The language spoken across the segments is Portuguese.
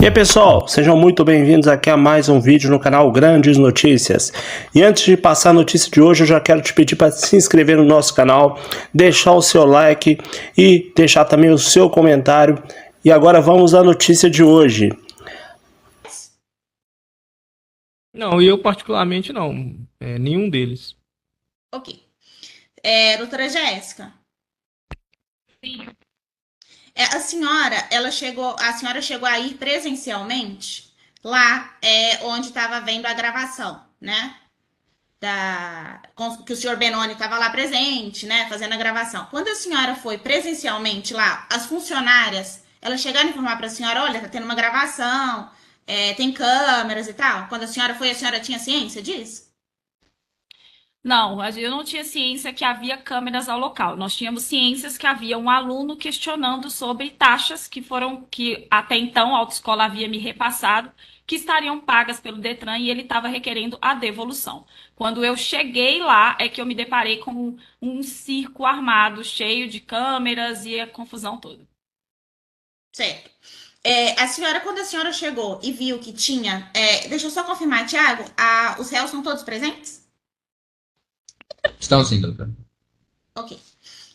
E aí pessoal, sejam muito bem-vindos aqui a mais um vídeo no canal Grandes Notícias. E antes de passar a notícia de hoje, eu já quero te pedir para se inscrever no nosso canal, deixar o seu like e deixar também o seu comentário. E agora vamos à notícia de hoje. Não, eu particularmente não. Nenhum deles. Ok. Doutora Jéssica, Sim. a senhora chegou a ir presencialmente lá onde estava vendo a gravação, né? Que o senhor Benoni estava lá presente, né? Fazendo a gravação. Quando a senhora foi presencialmente lá, as funcionárias, elas chegaram a informar para a senhora, olha, tá tendo uma gravação, tem câmeras e tal. Quando a senhora foi, a senhora tinha ciência disso? Não, eu não tinha ciência que havia câmeras ao local. Nós tínhamos ciências que havia um aluno questionando sobre taxas que até então a autoescola havia me repassado, que estariam pagas pelo Detran e ele estava requerendo a devolução. Quando eu cheguei lá, é que eu me deparei com um circo armado, cheio de câmeras e a confusão toda. Certo. Quando a senhora chegou e viu que tinha. Deixa eu só confirmar, Tiago, os réus são todos presentes? Estão sim, doutor. Ok.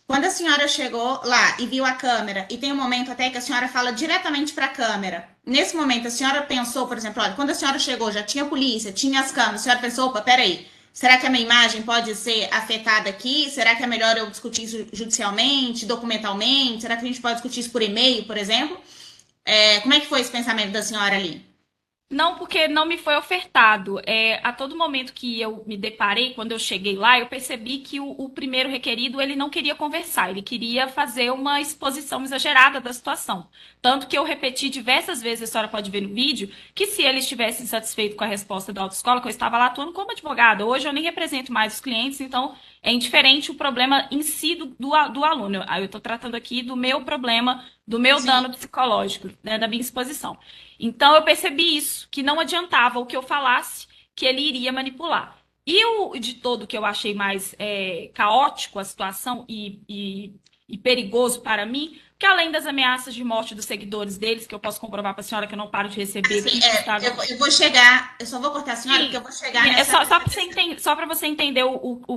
Quando a senhora chegou lá e viu a câmera, e tem um momento até que a senhora fala diretamente para a câmera, nesse momento a senhora pensou, por exemplo, olha, quando a senhora chegou já tinha polícia, tinha as câmeras, a senhora pensou, opa, peraí, será que a minha imagem pode ser afetada aqui? Será que é melhor eu discutir isso judicialmente, documentalmente? Será que a gente pode discutir isso por e-mail, por exemplo? Como é que foi esse pensamento da senhora ali? Não, porque não me foi ofertado. A todo momento que eu me deparei, quando eu cheguei lá, eu percebi que o primeiro requerido ele não queria conversar, ele queria fazer uma exposição exagerada da situação. Tanto que eu repeti diversas vezes, a senhora pode ver no vídeo, que se ele estivesse insatisfeito com a resposta da autoescola, que eu estava lá atuando como advogada. Hoje eu nem represento mais os clientes, então é indiferente o problema em si do aluno. Aí eu estou tratando aqui do meu problema, do meu Sim. dano psicológico, né, da minha exposição. Então eu percebi isso, que não adiantava o que eu falasse, que ele iria manipular. E o de todo que eu achei mais caótico a situação e perigoso para mim, que além das ameaças de morte dos seguidores deles, que eu posso comprovar para a senhora que eu não paro de receber Assim, aqui, que está... eu vou chegar, eu só vou cortar a senhora, porque Sim, eu vou chegar é nessa. só para você entender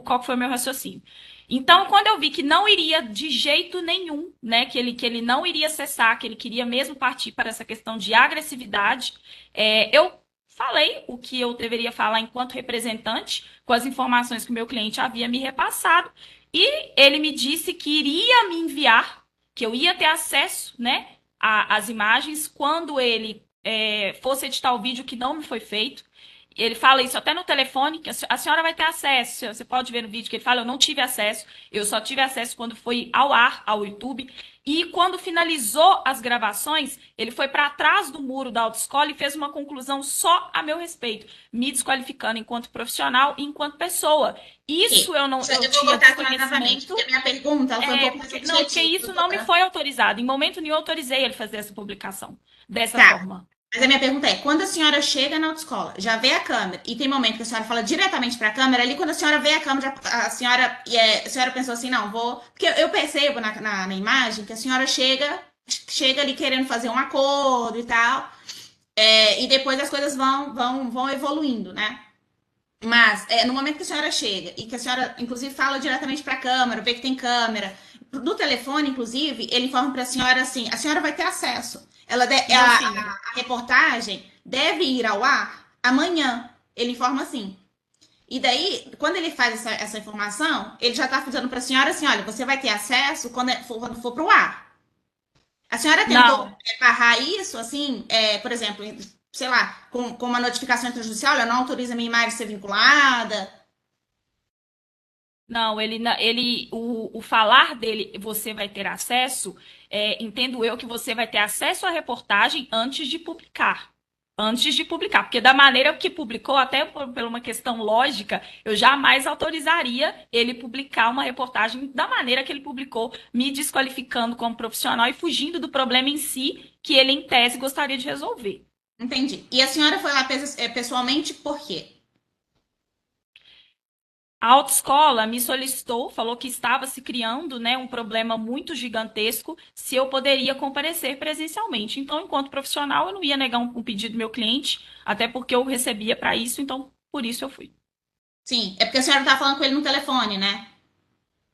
qual foi o meu raciocínio. Então, quando eu vi que não iria de jeito nenhum, né, que ele não iria cessar, que ele queria mesmo partir para essa questão de agressividade, eu falei o que eu deveria falar enquanto representante, com as informações que o meu cliente havia me repassado, e ele me disse que iria me enviar, que eu ia ter acesso, né, às imagens quando ele fosse editar o vídeo, que não me foi feito. Ele fala isso até no telefone, que a senhora vai ter acesso. Você pode ver no vídeo que ele fala, eu não tive acesso. Eu só tive acesso quando foi ao ar, ao YouTube. E quando finalizou as gravações, ele foi para trás do muro da autoescola e fez uma conclusão só a meu respeito, me desqualificando enquanto profissional e enquanto pessoa. Isso eu não Eu eu vou tinha botar aqui novamente, desconhecimento. porque a minha pergunta ela foi um pouco mais Não, porque objetiva. isso não me foi autorizado. Em momento nenhum eu autorizei ele fazer essa publicação dessa Tá, forma. mas a minha pergunta é: quando a senhora chega na autoescola, já vê a câmera, e tem momento que a senhora fala diretamente para a câmera, ali quando a senhora vê a câmera, a senhora pensou assim, não, vou. Porque eu percebo na imagem que a senhora chega ali querendo fazer um acordo e tal, e depois as coisas vão evoluindo, né? Mas no momento que a senhora chega e que a senhora, inclusive, fala diretamente para a câmera, vê que tem câmera, do telefone, inclusive, ele informa para a senhora assim: a senhora vai ter acesso. Não, sim. A reportagem deve ir ao ar amanhã. Ele informa assim. E daí, quando ele faz essa informação, ele já está dizendo para a senhora assim: olha, você vai ter acesso quando for para o ar. A senhora tentou Não. barrar isso, assim, por exemplo, sei lá, com uma notificação extrajudicial, olha, não autoriza a minha imagem a ser vinculada. Não, o falar dele, você vai ter acesso, entendo eu que você vai ter acesso à reportagem antes de publicar. Antes de publicar, porque da maneira que publicou, até por uma questão lógica, eu jamais autorizaria ele publicar uma reportagem da maneira que ele publicou, me desqualificando como profissional e fugindo do problema em si, que ele, em tese, gostaria de resolver. Entendi. E a senhora foi lá pessoalmente por quê? A autoescola me solicitou, falou que estava se criando, né, um problema muito gigantesco, se eu poderia comparecer presencialmente. Então, enquanto profissional, eu não ia negar um pedido do meu cliente, até porque eu recebia para isso, então por isso eu fui. Sim, é porque a senhora tá falando com ele no telefone, né?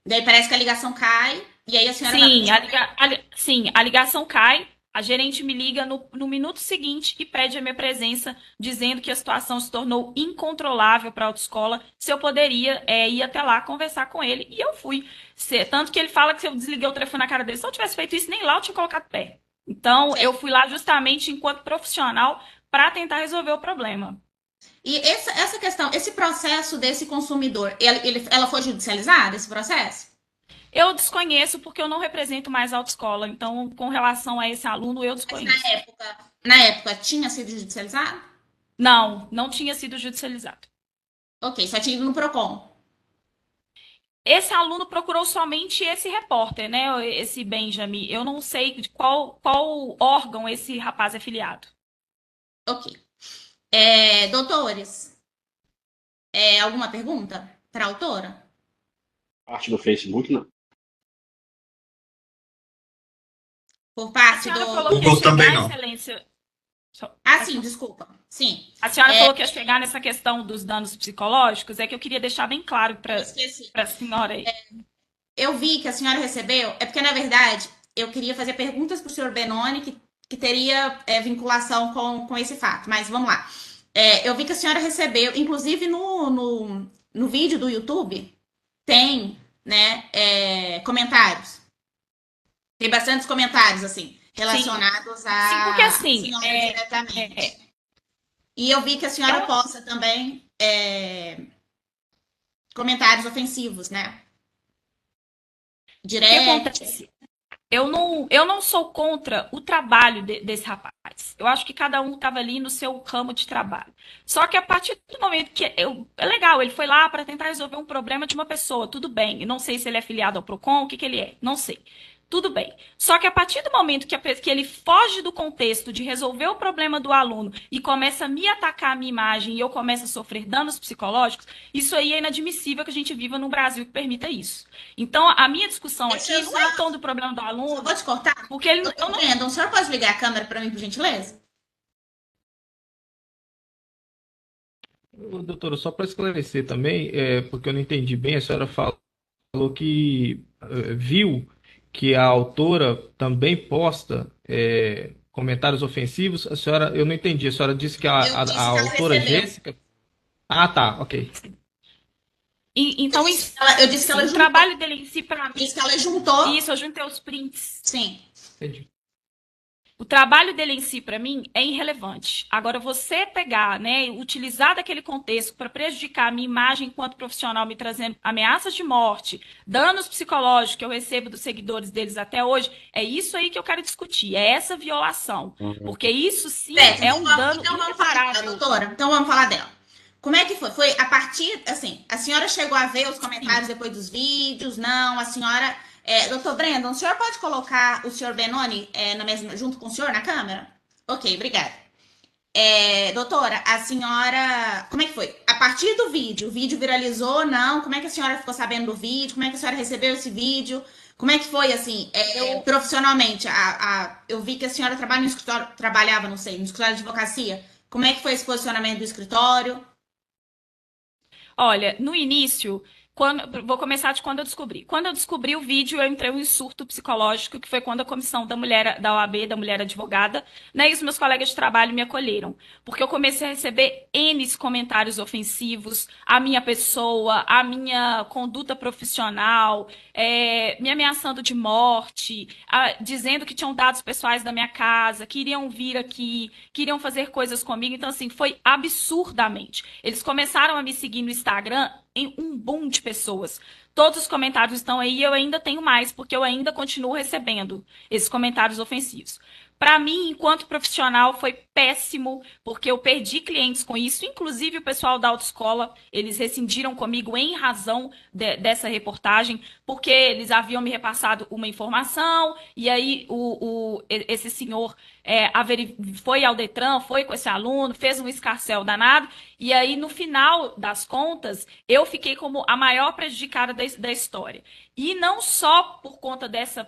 Daí parece que a ligação cai, e aí a senhora vai. Sim, a ligação cai, a gerente me liga no minuto seguinte e pede a minha presença, dizendo que a situação se tornou incontrolável para a autoescola, se eu poderia ir até lá conversar com ele. E eu fui. Tanto que ele fala que se eu desliguei o telefone na cara dele, se eu tivesse feito isso, nem lá eu tinha colocado pé. Então, eu fui lá justamente enquanto profissional para tentar resolver o problema. E essa questão, esse processo desse consumidor, ela foi judicializada, esse processo? Eu desconheço porque eu não represento mais a autoescola. Então, com relação a esse aluno, eu Mas desconheço. na época tinha sido judicializado? Não, não tinha sido judicializado. Ok, só tinha ido no PROCON. Esse aluno procurou somente esse repórter, né? Esse Benjamin. Eu não sei de qual órgão esse rapaz é filiado. Ok. Doutores, alguma pergunta para a autora? Parte do Facebook, não. Por A parte senhora do. falou que ia Google também chegar, não. excelência. Ah, sim, desculpa. Sim, A senhora falou que ia chegar nessa questão dos danos psicológicos, é que eu queria deixar bem claro eu esqueci. para a senhora aí. Eu vi que a senhora recebeu, é porque, na verdade, eu queria fazer perguntas para o senhor Benoni que teria vinculação com esse fato, mas vamos lá. Eu vi que a senhora recebeu, inclusive no vídeo do YouTube, tem, né, comentários. Tem bastantes comentários, assim, relacionados à Sim, porque assim, senhora diretamente. E eu vi que a senhora posta também comentários ofensivos, né? O que Direct. acontece? Eu não sou contra o trabalho desse rapaz. Eu acho que cada um estava ali no seu ramo de trabalho. Só que a partir do momento que é legal, ele foi lá para tentar resolver um problema de uma pessoa, tudo bem. Eu não sei se ele é filiado ao Procon, o que ele é, não sei. Tudo bem. Só que a partir do momento que ele foge do contexto de resolver o problema do aluno e começa a me atacar a minha imagem e eu começo a sofrer danos psicológicos, isso aí é inadmissível que a gente viva num Brasil que permita isso. Então, a minha discussão aqui não é em tom do problema do aluno, Eu vou te cortar. porque ele Eu não entendo. O senhor pode ligar a câmera para mim, por gentileza? Doutora, só para esclarecer também, porque eu não entendi bem, a senhora falou que viu que a autora também posta comentários ofensivos. A senhora, eu não entendi. A senhora disse que Eu a disse que ela autora recebeu. Jéssica. Ah, tá, ok. Então, Eu disse que ela o juntou. trabalho dele em si, para mim, Disse que ela juntou. isso, eu juntei os prints. Sim. Entendi. O trabalho dele em si, para mim, é irrelevante. Agora, você pegar, né, utilizar daquele contexto para prejudicar a minha imagem enquanto profissional, me trazendo ameaças de morte, danos psicológicos que eu recebo dos seguidores deles até hoje, é isso aí que eu quero discutir, é essa violação. Porque isso sim é um dano Então vamos falar dela, irreparável. doutora. Então vamos falar dela. Como é que foi? Foi a partir, assim, a senhora chegou a ver os comentários depois dos vídeos? Não, a senhora. Doutor Brandon, o senhor pode colocar o senhor Benoni junto com o senhor na câmera? Ok, obrigada. Doutora, a senhora. Como é que foi? A partir do vídeo, o vídeo viralizou? Não? Como é que a senhora ficou sabendo do vídeo? Como é que a senhora recebeu esse vídeo? Como é que foi, assim, profissionalmente? Eu vi que a senhora trabalha no escritório, trabalhava, não sei, no escritório de advocacia. Como é que foi esse posicionamento do escritório? Olha, no início, vou começar de quando eu descobri. Quando eu descobri o vídeo, eu entrei em surto psicológico, que foi quando a comissão da mulher da OAB, da mulher advogada, né, e os meus colegas de trabalho me acolheram. Porque eu comecei a receber N comentários ofensivos à minha pessoa, à minha conduta profissional, me ameaçando de morte, dizendo que tinham dados pessoais da minha casa, que iriam vir aqui, queriam fazer coisas comigo. Então, assim, foi absurdamente. Eles começaram a me seguir no Instagram em um boom de pessoas. Todos os comentários estão aí e eu ainda tenho mais, porque eu ainda continuo recebendo esses comentários ofensivos. Para mim, enquanto profissional, foi péssimo, porque eu perdi clientes com isso. Inclusive, o pessoal da autoescola, eles rescindiram comigo em razão dessa reportagem, porque eles haviam me repassado uma informação, e aí esse senhor foi ao Detran, foi com esse aluno, fez um escarcéu danado, e aí, no final das contas, eu fiquei como a maior prejudicada da história. E não só por conta dessa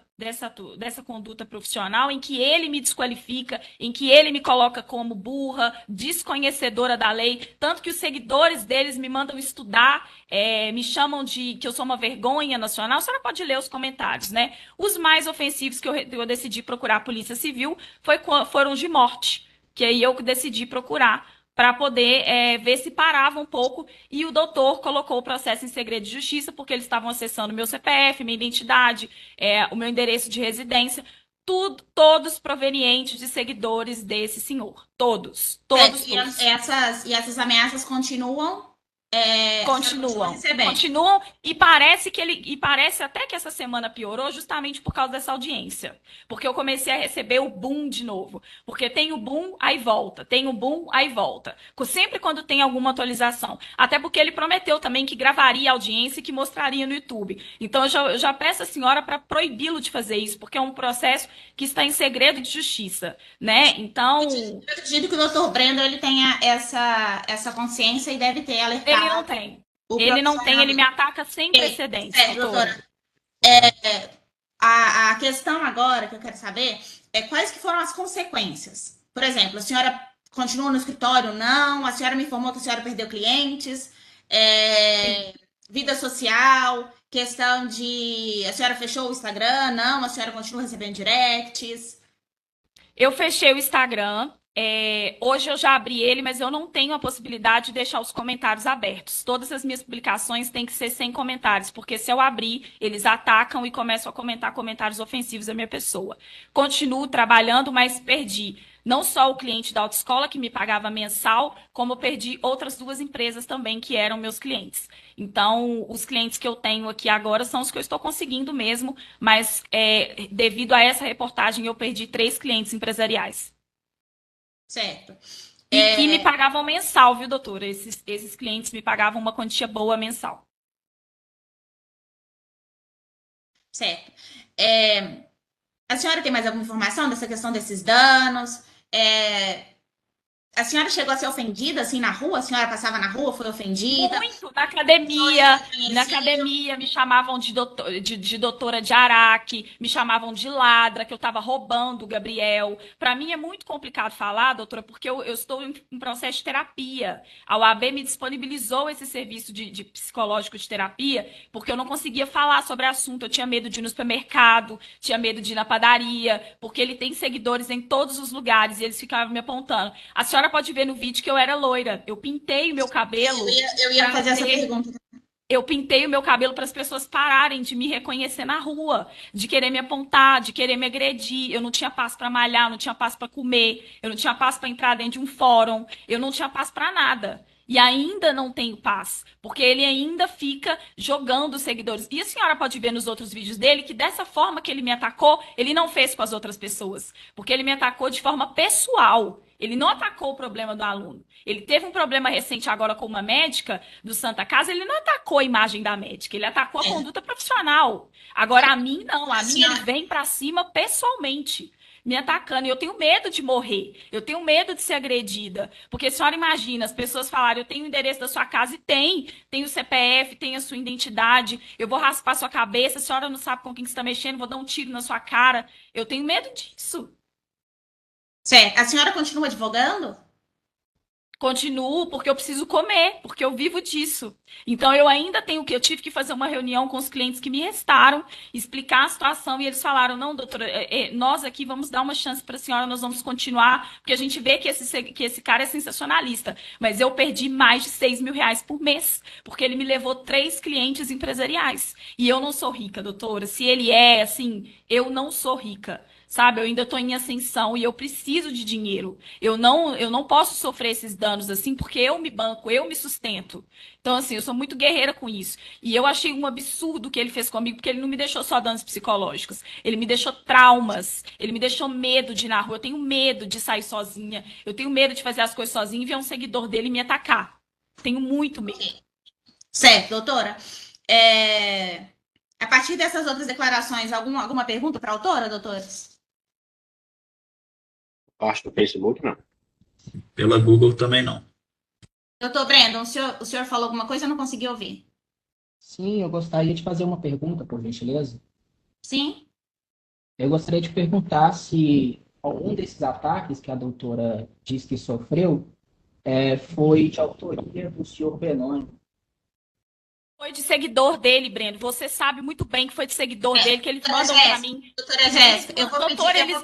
conduta profissional, em que ele me desqualifica, em que ele me coloca como burra, desconhecedora da lei, tanto que os seguidores deles me mandam estudar, me chamam de que eu sou uma vergonha nacional. A senhora pode ler os comentários, né? Os mais ofensivos que eu decidi procurar a Polícia Civil foram de morte, que aí eu decidi procurar para poder ver se parava um pouco, e o doutor colocou o processo em segredo de justiça, porque eles estavam acessando meu CPF, minha identidade, o meu endereço de residência, todos provenientes de seguidores desse senhor. Todos. E essas ameaças continuam? Continuam, e parece até que essa semana piorou justamente por causa dessa audiência. Porque eu comecei a receber o boom de novo. Porque tem o boom, aí volta. Tem o boom, aí volta. Sempre quando tem alguma atualização. Até porque ele prometeu também que gravaria a audiência e que mostraria no YouTube. Então eu já peço à senhora para proibi-lo de fazer isso, porque é um processo que está em segredo de justiça, né? Então... Eu acredito que o doutor Brendo ele tenha essa consciência e deve ter alertado. Ele não tem, ele me ataca sem precedentes. Doutora. A questão agora que eu quero saber é quais que foram as consequências. Por exemplo, a senhora continua no escritório? Não. A senhora me informou que a senhora perdeu clientes. Vida social, questão de... A senhora fechou o Instagram? Não. A senhora continua recebendo directs? Eu fechei o Instagram. Hoje eu já abri ele, mas eu não tenho a possibilidade de deixar os comentários abertos. Todas as minhas publicações têm que ser sem comentários, porque se eu abrir, eles atacam e começam a comentar comentários ofensivos à minha pessoa. Continuo trabalhando, mas perdi não só o cliente da autoescola, que me pagava mensal, como eu perdi outras 2 empresas também, que eram meus clientes. Então, os clientes que eu tenho aqui agora são os que eu estou conseguindo mesmo, mas devido a essa reportagem, eu perdi 3 clientes empresariais. Certo. E que me pagavam mensal, viu, doutora? Esses clientes me pagavam uma quantia boa mensal. Certo. A senhora tem mais alguma informação dessa questão desses danos? A senhora chegou a ser ofendida, assim, na rua? A senhora passava na rua, foi ofendida? Muito, na academia. Na academia me chamavam de doutora de Araque, me chamavam de ladra, que eu estava roubando o Gabriel. Para mim é muito complicado falar, doutora, porque eu estou em processo de terapia. A UAB me disponibilizou esse serviço de psicológico de terapia, porque eu não conseguia falar sobre o assunto. Eu tinha medo de ir no supermercado, tinha medo de ir na padaria, porque ele tem seguidores em todos os lugares e eles ficavam me apontando. A senhora pode ver no vídeo que eu era loira. Eu pintei o meu cabelo. Eu ia fazer essa pergunta. Eu pintei o meu cabelo para as pessoas pararem de me reconhecer na rua, de querer me apontar, de querer me agredir. Eu não tinha paz para malhar, eu não tinha paz para comer, eu não tinha paz para entrar dentro de um fórum, eu não tinha paz para nada. E ainda não tenho paz, porque ele ainda fica jogando os seguidores. E a senhora pode ver nos outros vídeos dele que dessa forma que ele me atacou, ele não fez com as outras pessoas. Porque ele me atacou de forma pessoal. Ele não atacou o problema do aluno. Ele teve um problema recente agora com uma médica do Santa Casa, ele não atacou a imagem da médica, ele atacou a conduta profissional. Agora, a mim, não. A mim, ele vem pra cima pessoalmente, me atacando. E eu tenho medo de morrer. Eu tenho medo de ser agredida. Porque a senhora imagina, as pessoas falarem, eu tenho o endereço da sua casa, e tem o CPF, tem a sua identidade, eu vou raspar sua cabeça, a senhora não sabe com quem você está mexendo, vou dar um tiro na sua cara. Eu tenho medo disso. Certo. A senhora continua advogando? Continuo, porque eu preciso comer, porque eu vivo disso. Então, eu ainda tenho que... Eu tive que fazer uma reunião com os clientes que me restaram, explicar a situação, e eles falaram, não, doutora, nós aqui vamos dar uma chance para a senhora, nós vamos continuar, porque a gente vê que esse cara é sensacionalista. Mas eu perdi mais de 6 mil reais por mês, porque ele me levou 3 clientes empresariais. E eu não sou rica, doutora. Se ele assim, eu não sou rica. sabe? Eu ainda estou em ascensão e eu preciso de dinheiro. Eu não posso sofrer esses danos assim, porque eu me banco, eu me sustento. Então, assim, eu sou muito guerreira com isso. E eu achei um absurdo o que ele fez comigo, porque ele não me deixou só danos psicológicos. Ele me deixou traumas. Ele me deixou medo de ir na rua. Eu tenho medo de sair sozinha. Eu tenho medo de fazer as coisas sozinha e ver um seguidor dele me atacar. Tenho muito medo. Certo, doutora. A partir dessas outras declarações, alguma pergunta para a autora, doutores? Parte do Facebook, não. Pela Google também não. Doutor Brandon, o senhor falou alguma coisa? Eu não consegui ouvir. Sim, eu gostaria de fazer uma pergunta, por gentileza. Sim? Eu gostaria de perguntar se algum desses ataques que a doutora diz que sofreu foi de autoria do senhor Benoni. Foi de seguidor dele, Breno. Você sabe muito bem que foi de seguidor dele, que eles Doutora mandam pra Jéssica, mim. doutora Jéssica, eu vou Doutor, pedir... eles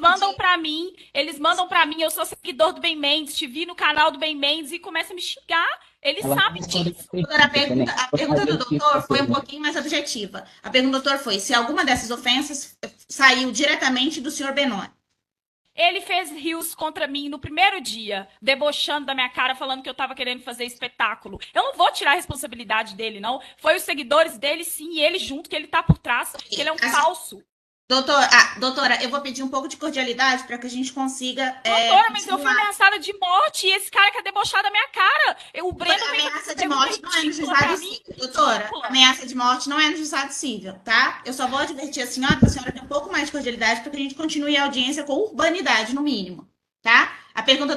mandam pra mim, eu sou seguidor do Ben Mendes, te vi no canal do Ben Mendes e começa a me xingar. Ele Ela sabe respondeu disso. Doutora, também. a pergunta do doutor foi um pouquinho mais objetiva. A pergunta do doutor foi se alguma dessas ofensas saiu diretamente do senhor Benoni. Ele fez rios contra mim no primeiro dia, debochando da minha cara, falando que eu tava querendo fazer espetáculo. Eu não vou tirar a responsabilidade dele, não. Foi os seguidores dele, sim, e ele junto, que ele tá por trás, que ele é um falso. Doutora, eu vou pedir um pouco de cordialidade para que a gente consiga. Doutora, mas eu fui ameaçada de morte e esse cara quer debochar da minha cara. O Breno vem Ameaça de morte não é no juizado civil. Doutora, ameaça de morte não é no juizado civil, tá? Eu só vou advertir a senhora que a senhora tem um pouco mais de cordialidade para que a gente continue a audiência com urbanidade, no mínimo, tá?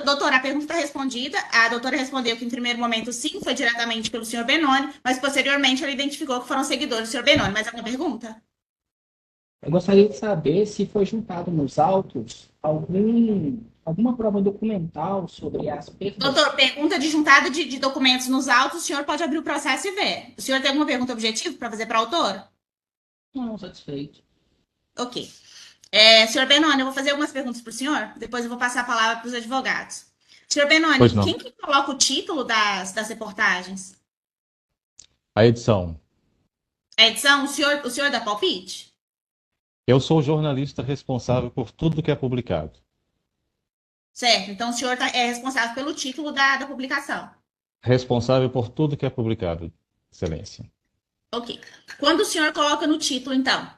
Doutora, a pergunta está respondida. A doutora respondeu que, em primeiro momento, sim, foi diretamente pelo senhor Benoni, mas posteriormente ela identificou que foram seguidores do senhor Benoni. Mais alguma pergunta? Eu gostaria de saber se foi juntado nos autos alguma prova documental sobre as perdas. Doutor, pergunta de juntada de documentos nos autos, o senhor pode abrir o processo e ver. O senhor tem alguma pergunta objetiva para fazer para a autora? Não, satisfeito. Ok. Senhor Benoni, eu vou fazer algumas perguntas para o senhor, depois eu vou passar a palavra para os advogados. Senhor Benoni, quem que coloca o título das reportagens? A edição. A edição, o senhor dá palpite? Eu sou o jornalista responsável por tudo que é publicado. Certo, então o senhor é responsável pelo título da publicação. Responsável por tudo que é publicado, Excelência. Ok. Quando o senhor coloca no título, então,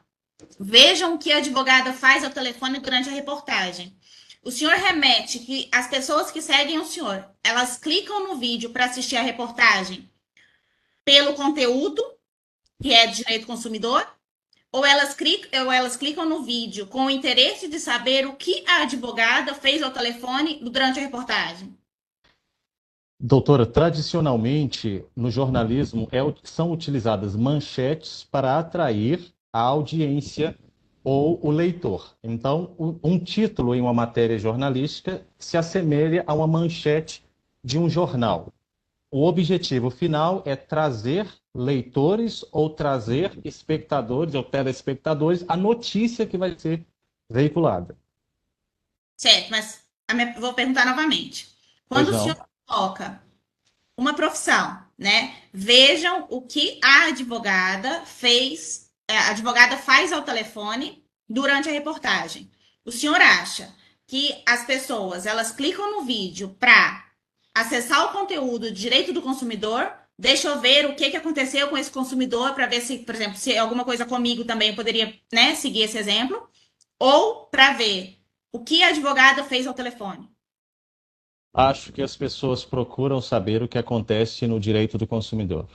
vejam o que a advogada faz ao telefone durante a reportagem. O senhor remete que as pessoas que seguem o senhor, elas clicam no vídeo para assistir a reportagem pelo conteúdo, que é de direito do consumidor, ou elas clicam no vídeo com o interesse de saber o que a advogada fez ao telefone durante a reportagem? Doutora, tradicionalmente, no jornalismo, são utilizadas manchetes para atrair a audiência ou o leitor. Então, um título em uma matéria jornalística se assemelha a uma manchete de um jornal. O objetivo final é trazer leitores ou trazer espectadores ou telespectadores a notícia que vai ser veiculada. Certo, mas vou perguntar novamente. Quando o senhor coloca uma profissão, né? Vejam o que a advogada fez, a advogada faz ao telefone durante a reportagem. O senhor acha que as pessoas, elas clicam no vídeo para acessar o conteúdo de direito do consumidor? Deixa eu ver o que aconteceu com esse consumidor para ver se, por exemplo, se alguma coisa comigo também eu poderia, né, seguir esse exemplo. Ou para ver o que a advogada fez ao telefone. Acho que as pessoas procuram saber o que acontece no direito do consumidor.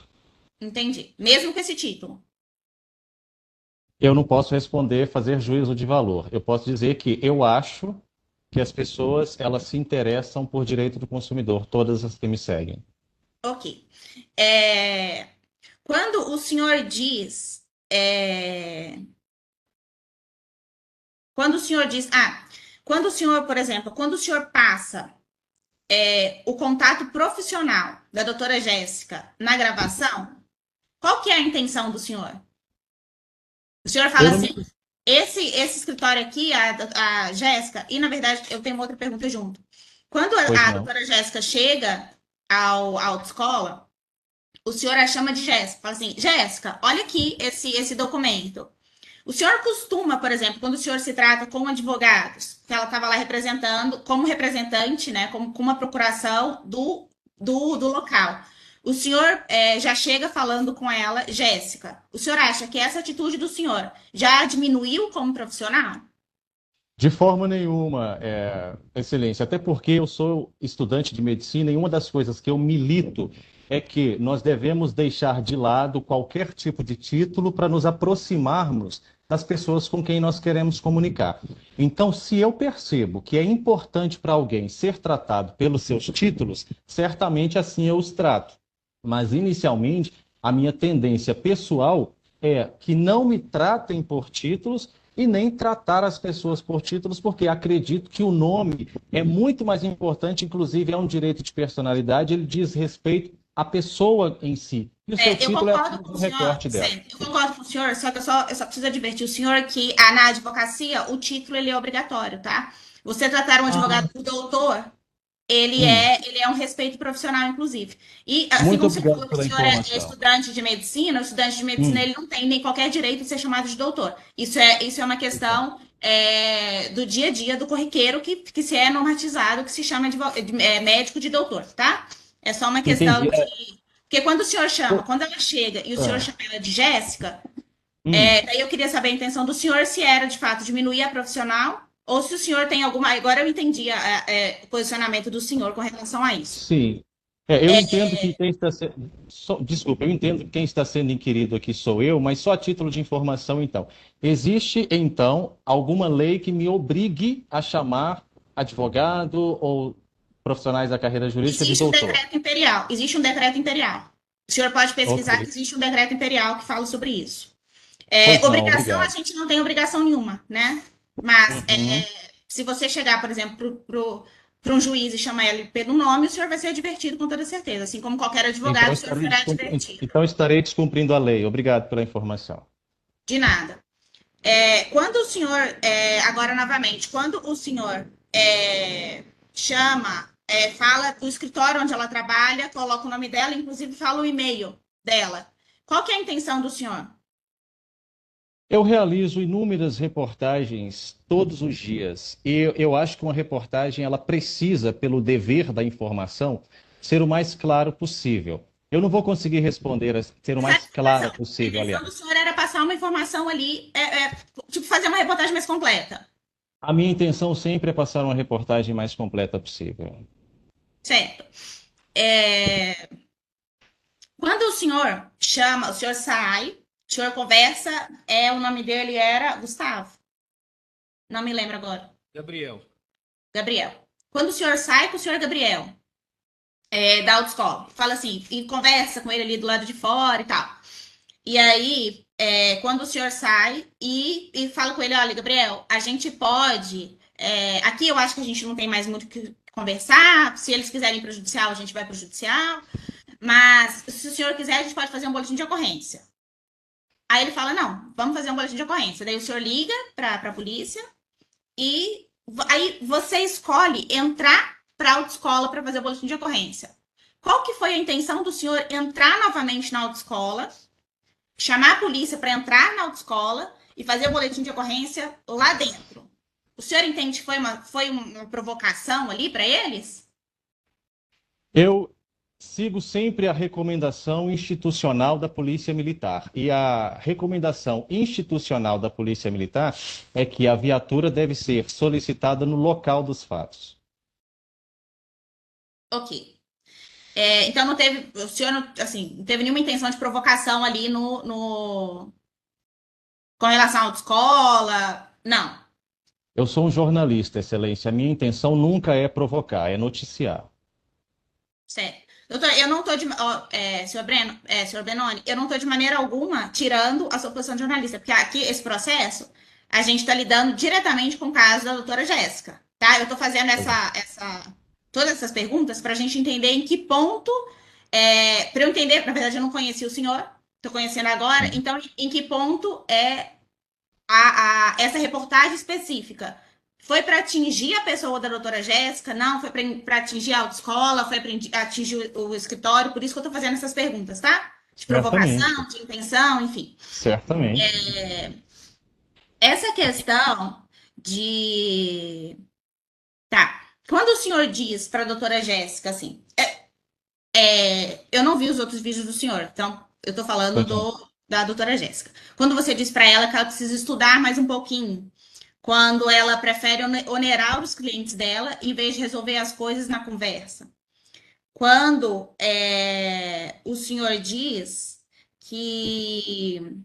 Entendi. Mesmo com esse título. Eu não posso responder, fazer juízo de valor. Eu posso dizer que eu acho que as pessoas, elas se interessam por direito do consumidor, todas as que me seguem. Ok. Quando o senhor diz... Quando o senhor, por exemplo, quando o senhor passa o contato profissional da doutora Jéssica na gravação, qual que é a intenção do senhor? O senhor fala assim, esse escritório aqui, a Jéssica, e na verdade eu tenho uma outra pergunta junto. Quando a doutora Jéssica chega à autoescola, o senhor a chama de Jéssica, fala assim, Jéssica, olha aqui esse documento. O senhor costuma, por exemplo, quando o senhor se trata com advogados, que ela estava lá representando, como representante, né, como com uma procuração do local, o senhor já chega falando com ela, Jéssica, o senhor acha que essa atitude do senhor já diminuiu como profissional? De forma nenhuma, Excelência, até porque eu sou estudante de medicina e uma das coisas que eu milito é que nós devemos deixar de lado qualquer tipo de título para nos aproximarmos das pessoas com quem nós queremos comunicar. Então, se eu percebo que é importante para alguém ser tratado pelos seus títulos, certamente assim eu os trato. Mas, inicialmente, a minha tendência pessoal é que não me tratem por títulos e nem tratar as pessoas por títulos, porque acredito que o nome é muito mais importante, inclusive é um direito de personalidade, ele diz respeito à pessoa em si. E o seu Eu título é concordo com um o senhor, recorte dela. eu concordo com o senhor, só que eu só preciso advertir o senhor que na advocacia o título ele é obrigatório, tá? Você tratar um advogado por doutor, ele é um respeito profissional, inclusive. E assim Muito como você obrigado falou que o pela senhor é informação. estudante de medicina, o estudante de medicina ele não tem nem qualquer direito de ser chamado de doutor. Isso é uma questão do dia a dia, do corriqueiro, que se é normatizado, que se chama médico de doutor, tá? É só uma questão Entendi. porque quando o senhor chama, quando ela chega e o senhor chama ela de Jéssica, daí eu queria saber a intenção do senhor, se era de fato diminuir a profissional, ou se o senhor tem alguma. Agora eu entendi o posicionamento do senhor com relação a isso. Sim. Eu entendo que quem está sendo. Desculpa, eu entendo que quem está sendo inquirido aqui sou eu, mas só a título de informação, então. Existe, então, alguma lei que me obrigue a chamar advogado ou profissionais da carreira jurídica de Existe um doutor? decreto imperial. Existe um decreto imperial. O senhor pode pesquisar Ok. que existe um decreto imperial que fala sobre isso. Pois não, Obrigação, a obrigado. gente não tem obrigação nenhuma, né? Mas se você chegar, por exemplo, para um juiz e chamar ele pelo nome, o senhor vai ser advertido com toda certeza. Assim como qualquer advogado, o senhor será advertido. Então estarei descumprindo a lei. Obrigado pela informação. De nada. Quando o senhor, agora novamente, quando o senhor chama, fala do escritório onde ela trabalha, coloca o nome dela, inclusive fala o e-mail dela. Qual que é a intenção do senhor? Eu realizo inúmeras reportagens todos os dias e eu acho que uma reportagem ela precisa, pelo dever da informação, ser o mais claro possível. Eu não vou conseguir responder, ser o mais clara possível, A intenção aliás. do senhor era passar uma informação ali, tipo fazer uma reportagem mais completa. A minha intenção sempre é passar uma reportagem mais completa possível. Certo. Quando o senhor chama, o senhor sai, o senhor conversa, o nome dele era Gustavo. Não me lembro agora. Gabriel. Gabriel. Quando o senhor sai com o senhor Gabriel, da autoescola, fala assim, e conversa com ele ali do lado de fora e tal. E aí, quando o senhor sai e fala com ele, olha, Gabriel, a gente pode. Aqui eu acho que a gente não tem mais muito o que conversar. Se eles quiserem ir para o judicial, a gente vai para o judicial. Mas se o senhor quiser, a gente pode fazer um boletim de ocorrência. Aí ele fala, não, vamos fazer um boletim de ocorrência. Daí o senhor liga para a polícia e aí você escolhe entrar para a autoescola para fazer o boletim de ocorrência. Qual que foi a intenção do senhor entrar novamente na autoescola, chamar a polícia para entrar na autoescola e fazer o boletim de ocorrência lá dentro? O senhor entende que foi uma provocação ali para eles? Eu sigo sempre a recomendação institucional da Polícia Militar. E a recomendação institucional da Polícia Militar é que a viatura deve ser solicitada no local dos fatos. Ok. Então não teve, o senhor não teve nenhuma intenção de provocação ali com relação à autoescola? Não. Eu sou um jornalista, Excelência. A minha intenção nunca é provocar, é noticiar. Certo. Doutor, eu não estou senhor Benoni, eu não estou de maneira alguma tirando a sua posição de jornalista, porque aqui, esse processo, a gente está lidando diretamente com o caso da doutora Jéssica, tá? Eu estou fazendo todas essas perguntas para a gente entender em que ponto, para eu entender, na verdade eu não conheci o senhor, estou conhecendo agora, então em que ponto essa reportagem específica foi para atingir a pessoa da doutora Jéssica? Não, foi para atingir a autoescola, foi para atingir o escritório, por isso que eu estou fazendo essas perguntas, tá? De provocação, de intenção, enfim. Certamente. essa questão de. Tá. Quando o senhor diz para a doutora Jéssica assim, eu não vi os outros vídeos do senhor, então eu tô falando Pois não. da doutora Jéssica. Quando você diz para ela que ela precisa estudar mais um pouquinho, quando ela prefere onerar os clientes dela em vez de resolver as coisas na conversa. Quando o senhor diz que.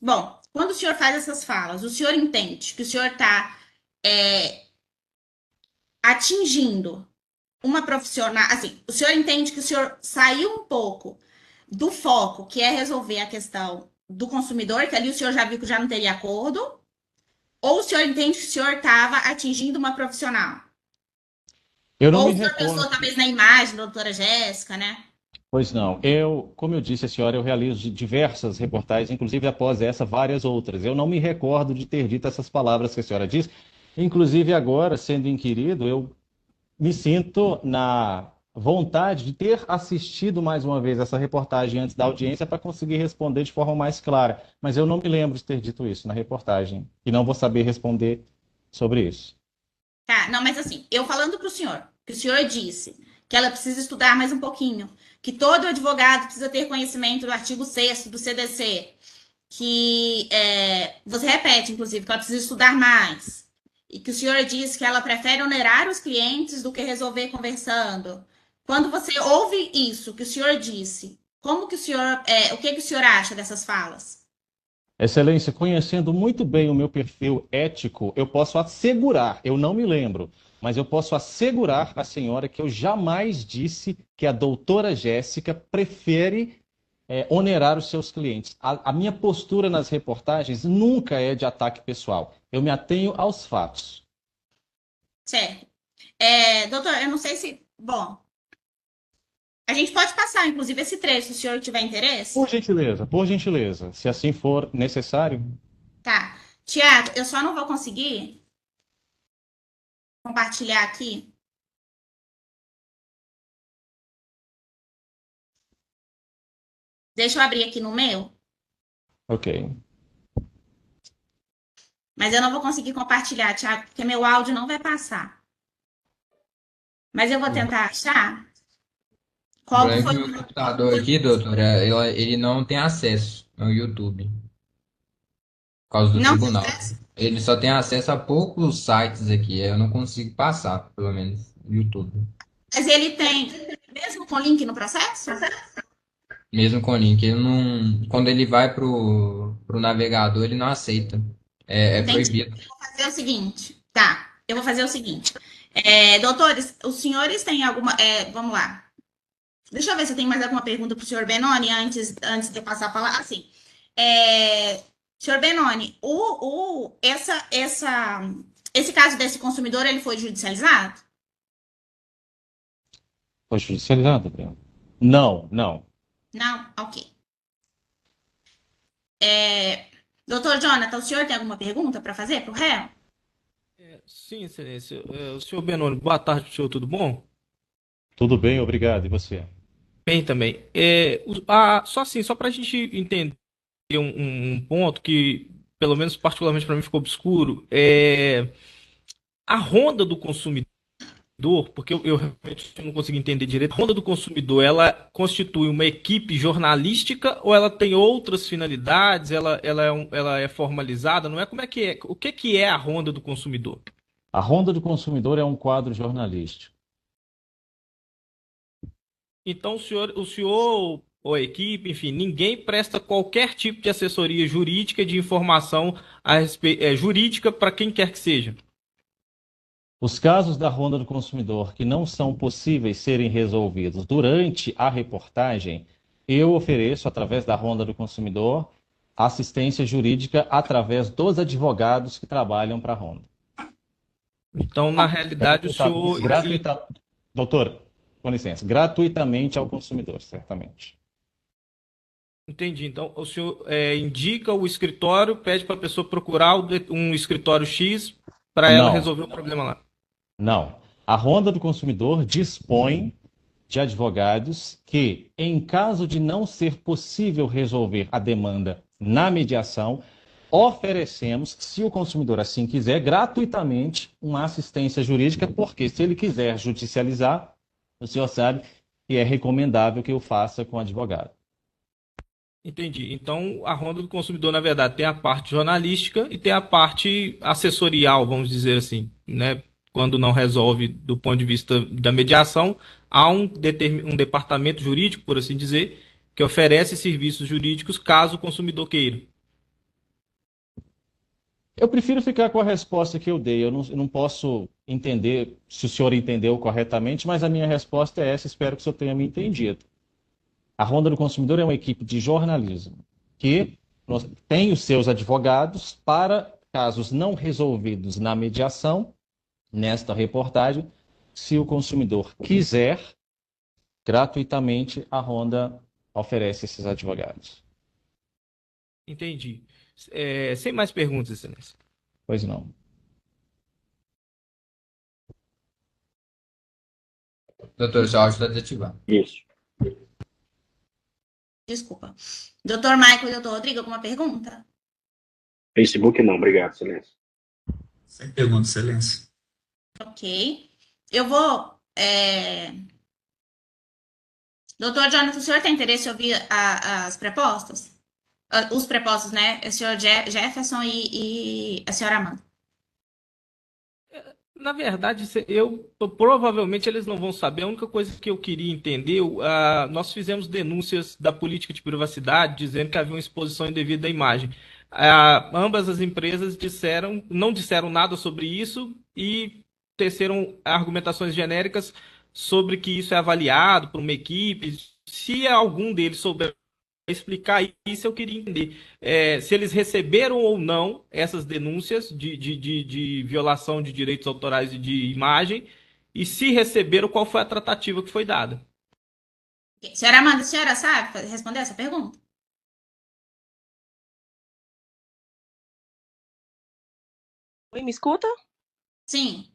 Bom, quando o senhor faz essas falas, o senhor entende que o senhor está atingindo uma profissional. Assim, o senhor entende que o senhor saiu um pouco do foco, que é resolver a questão do consumidor, que ali o senhor já viu que já não teria acordo, ou o senhor entende que o senhor estava atingindo uma profissional? Eu não Ou me o senhor pensou recordo. talvez na imagem da doutora Jéssica, né? Pois não. Como eu disse à senhora, eu realizo diversas reportagens, inclusive após essa, várias outras. Eu não me recordo de ter dito essas palavras que a senhora disse. Inclusive agora, sendo inquirido, eu me sinto na vontade de ter assistido mais uma vez essa reportagem antes da audiência para conseguir responder de forma mais clara. Mas eu não me lembro de ter dito isso na reportagem e não vou saber responder sobre isso. Tá, não, mas assim, eu falando para o senhor, que o senhor disse que ela precisa estudar mais um pouquinho, que todo advogado precisa ter conhecimento do artigo 6º do CDC, que você repete, inclusive, que ela precisa estudar mais, e que o senhor disse que ela prefere onerar os clientes do que resolver conversando. Quando você ouve isso que o senhor disse, como que o senhor, o que o senhor acha dessas falas? Excelência, conhecendo muito bem o meu perfil ético, eu posso assegurar, eu não me lembro, mas eu posso assegurar à senhora que eu jamais disse que a doutora Jéssica prefere onerar os seus clientes. A minha postura nas reportagens nunca é de ataque pessoal. Eu me atenho aos fatos. Certo. Doutor, eu não sei se. Bom, a gente pode passar, inclusive, esse trecho, se o senhor tiver interesse. Por gentileza, se assim for necessário. Tá. Tiago, eu só não vou conseguir compartilhar aqui. Deixa eu abrir aqui no meu, Ok. mas eu não vou conseguir compartilhar, Tiago, porque meu áudio não vai passar. Mas eu vou tentar achar O qual problema é foi que meu computador aqui, doutora, ele não tem acesso ao YouTube, por causa do Não tem tribunal. acesso. Ele só tem acesso a poucos sites aqui, eu não consigo passar, pelo menos, no YouTube. Mas ele tem, mesmo com link no processo? Mesmo com o link, ele não, quando ele vai pro navegador, ele não aceita. É Entendi. proibido. Eu vou fazer o seguinte. Tá, eu vou fazer o seguinte. Doutores, os senhores têm alguma. Vamos lá. Deixa eu ver se eu tenho mais alguma pergunta para o senhor Benoni antes de eu passar a palavra. Assim, senhor Benoni, esse caso desse consumidor, ele foi judicializado? Foi judicializado, Breno? Não, não. Não? Ok. Doutor Jonathan, o senhor tem alguma pergunta para fazer para o réu? Sim, excelência. O senhor Benoni, boa tarde, senhor, tudo bom? Tudo bem, obrigado. E você? Bem também. Só assim, só para a gente entender um ponto que, pelo menos particularmente para mim, ficou obscuro, a ronda do consumidor, porque eu realmente não consegui entender direito, a ronda do consumidor, ela constitui uma equipe jornalística ou ela tem outras finalidades, ela é formalizada, não é? Como é que é? O que é a ronda do consumidor? A Ronda do Consumidor é um quadro jornalístico. Então, o senhor ou a equipe, enfim, ninguém presta qualquer tipo de assessoria jurídica, de informação jurídica para quem quer que seja. Os casos da Ronda do Consumidor que não são possíveis serem resolvidos durante a reportagem, eu ofereço, através da Ronda do Consumidor, assistência jurídica através dos advogados que trabalham para a Ronda. Então, na realidade, o senhor. Doutor, com licença, gratuitamente ao consumidor, certamente. Entendi. Então, o senhor indica o escritório, pede para a pessoa procurar um escritório X para ela Não. resolver o problema lá. Não. A Ronda do Consumidor dispõe de advogados que, em caso de não ser possível resolver a demanda na mediação, oferecemos, se o consumidor assim quiser, gratuitamente uma assistência jurídica, porque se ele quiser judicializar, o senhor sabe que é recomendável que eu faça com advogado. Entendi. Então, a Ronda do Consumidor, na verdade, tem a parte jornalística e tem a parte assessorial, vamos dizer assim, né? Quando não resolve do ponto de vista da mediação, há um departamento jurídico, por assim dizer, que oferece serviços jurídicos caso o consumidor queira. Eu prefiro ficar com a resposta que eu dei. Eu não posso entender se o senhor entendeu corretamente, mas a minha resposta é essa. Espero que o senhor tenha me entendido. A Ronda do Consumidor é uma equipe de jornalismo que tem os seus advogados para casos não resolvidos na mediação, nesta reportagem. Se o consumidor quiser, gratuitamente, a Ronda oferece esses advogados. Entendi. Sem mais perguntas, excelência. Pois não. Doutor, seu áudio está desativado. Isso. Desculpa. Doutor Michael e doutor Rodrigo, alguma pergunta? Facebook não, obrigado, excelência. Sem pergunta, excelência. Ok. Eu vou. Doutor Jonathan, o senhor tem interesse em ouvir as propostas? Os prepostos, né? O senhor Jefferson e a senhora Amanda. Na verdade, provavelmente eles não vão saber. A única coisa que eu queria entender, nós fizemos denúncias da política de privacidade, dizendo que havia uma exposição indevida da imagem. Ambas as empresas não disseram nada sobre isso e teceram argumentações genéricas sobre que isso é avaliado por uma equipe. Se algum deles souber explicar isso, eu queria entender se eles receberam ou não essas denúncias de violação de direitos autorais e de imagem, e se receberam, qual foi a tratativa que foi dada. Senhora Amanda, a senhora sabe responder essa pergunta? Oi, me escuta? Sim.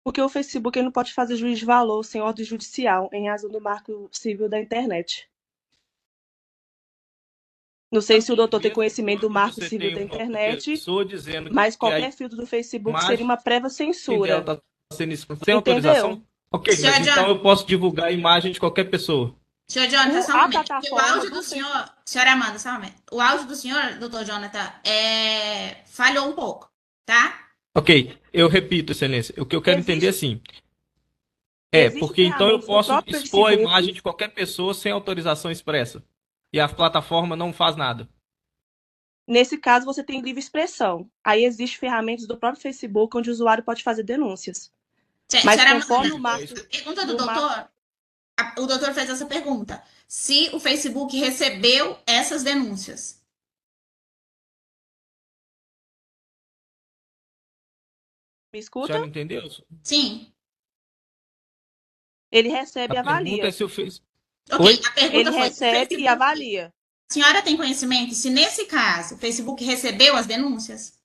Porque o Facebook ele não pode fazer juízo de valor sem ordem judicial, em razão do Marco Civil da Internet. Não sei se o doutor tem conhecimento do Marco Civil da Internet, mas qualquer filtro do Facebook seria uma prévia censura. Sem autorização? Ok, mas então eu posso divulgar a imagem de qualquer pessoa. Senhor Jonathan, só um momento. O áudio do senhor... Senhora Amanda, só um momento. O áudio do senhor, doutor Jonathan, falhou um pouco, tá? Ok, eu repito, excelência. O que eu quero entender assim... porque então eu posso expor a imagem de qualquer pessoa sem autorização expressa. E a plataforma não faz nada. Nesse caso, você tem livre expressão. Aí existem ferramentas do próprio Facebook onde o usuário pode fazer denúncias. Mas conforme o Marco... Pergunta do doutor... O doutor fez essa pergunta. Se o Facebook recebeu essas denúncias. Me escuta? A senhora entendeu? Sim. Ele recebe e avalia. Pergunta é se eu fiz... Ok, a pergunta ele recebe e avalia. A senhora tem conhecimento se nesse caso o Facebook recebeu as denúncias?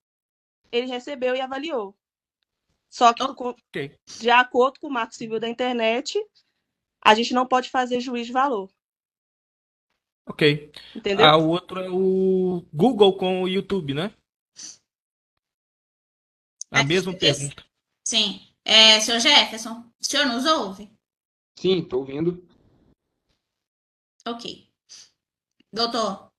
Ele recebeu e avaliou. Só que, de acordo com o Marco Civil da Internet, a gente não pode fazer juízo de valor. Ok. Entendeu? O outro é o Google com o YouTube, né? A mesma pergunta. Sim. Senhor Jefferson, o senhor nos ouve? Sim, estou ouvindo. Ok. Doutor?